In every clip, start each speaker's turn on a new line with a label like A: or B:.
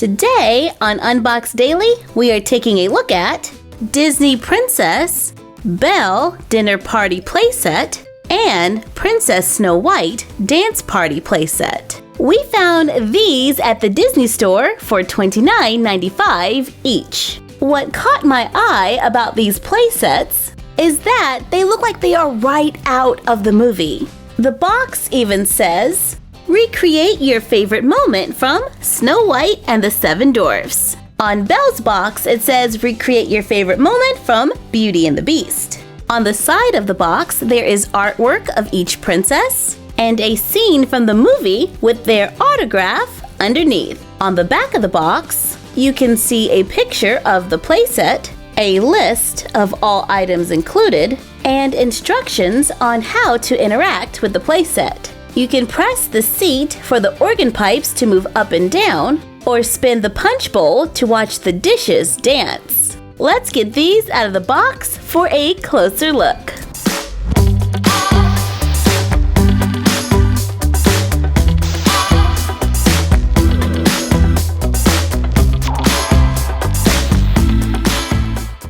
A: Today on Unbox Daily, we are taking a look at Disney Princess, Belle Dinner Party Playset, and Princess Snow White Dance Party Playset. We found these at the Disney store for $29.95 each. What caught my eye about these playsets is that they look like they are right out of the movie. The box even says, recreate your favorite moment from Snow White and the Seven Dwarfs. On Belle's box, it says recreate your favorite moment from Beauty and the Beast. On the side of the box, there is artwork of each princess and a scene from the movie with their autograph underneath. On the back of the box, you can see a picture of the playset, a list of all items included, and instructions on how to interact with the playset. You can press the seat for the organ pipes to move up and down, or spin the punch bowl to watch the dishes dance. Let's get these out of the box for a closer look.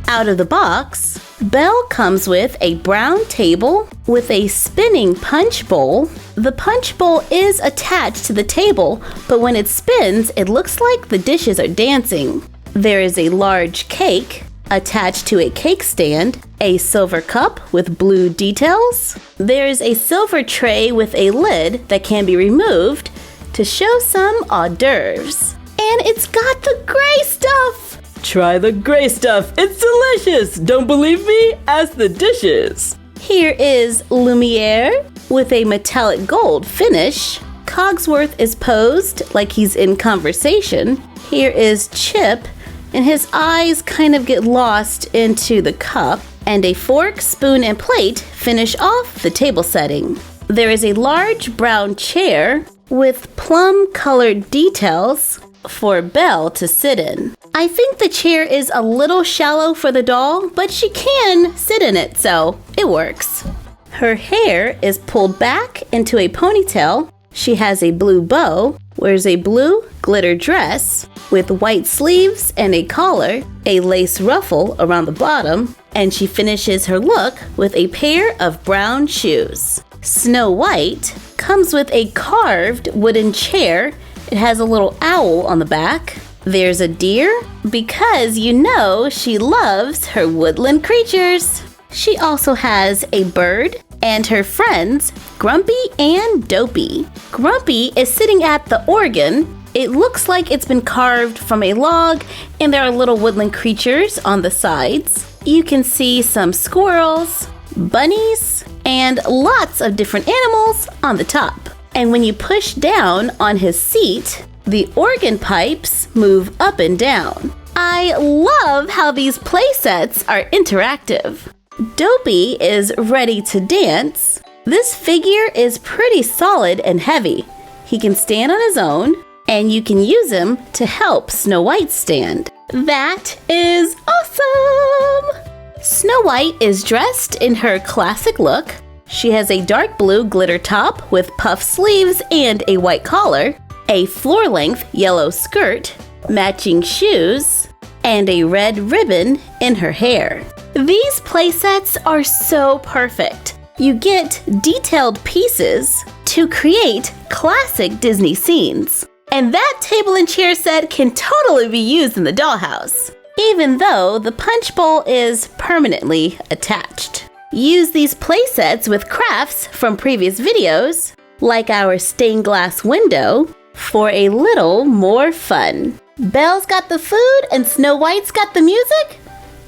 A: Out of the box, Belle comes with a brown table with a spinning punch bowl. The punch bowl is attached to the table, but when it spins, it looks like the dishes are dancing. There is a large cake attached to a cake stand, a silver cup with blue details. There's a silver tray with a lid that can be removed to show some hors d'oeuvres. And it's got the gray stuff!
B: Try the gray stuff, it's delicious! Don't believe me? Ask the dishes!
A: Here is Lumiere with a metallic gold finish. Cogsworth is posed like he's in conversation. Here is Chip, and his eyes kind of get lost into the cup. And a fork, spoon, and plate finish off the table setting. There is a large brown chair with plum-colored details for Belle to sit in. I think the chair is a little shallow for the doll, but she can sit in it, so it works. Her hair is pulled back into a ponytail. She has a blue bow, wears a blue glitter dress with white sleeves and a collar, a lace ruffle around the bottom, and she finishes her look with a pair of brown shoes. Snow White comes with a carved wooden chair. It has a little owl on the back. There's a deer because you know she loves her woodland creatures. She also has a bird and her friends, Grumpy and Dopey. Grumpy is sitting at the organ. It looks like it's been carved from a log, and there are little woodland creatures on the sides. You can see some squirrels, bunnies, and lots of different animals on the top. And when you push down on his seat, the organ pipes move up and down. I love how these playsets are interactive. Dopey is ready to dance. This figure is pretty solid and heavy. He can stand on his own, and you can use him to help Snow White stand. That is awesome! Snow White is dressed in her classic look. She has a dark blue glitter top with puff sleeves and a white collar, a floor-length yellow skirt, matching shoes, and a red ribbon in her hair. These playsets are so perfect. You get detailed pieces to create classic Disney scenes. And that table and chair set can totally be used in the dollhouse, even though the punch bowl is permanently attached. Use these playsets with crafts from previous videos, like our stained glass window, for a little more fun. Belle's got the food and Snow White's got the music?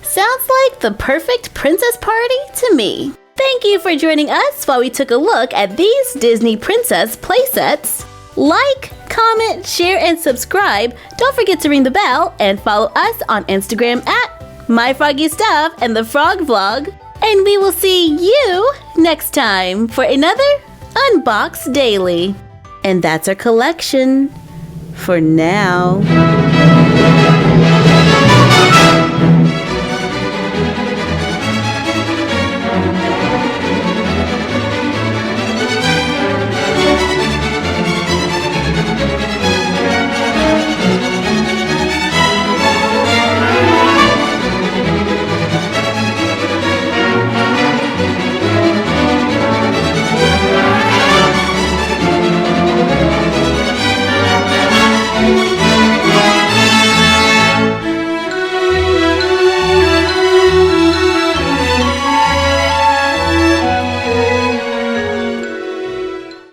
A: Sounds like the perfect princess party to me. Thank you for joining us while we took a look at these Disney Princess playsets. Like, comment, share, and subscribe. Don't forget to ring the bell and follow us on Instagram at MyFroggyStuff and the Frog Vlog. And we will see you next time for another Unbox Daily. And that's our collection for now.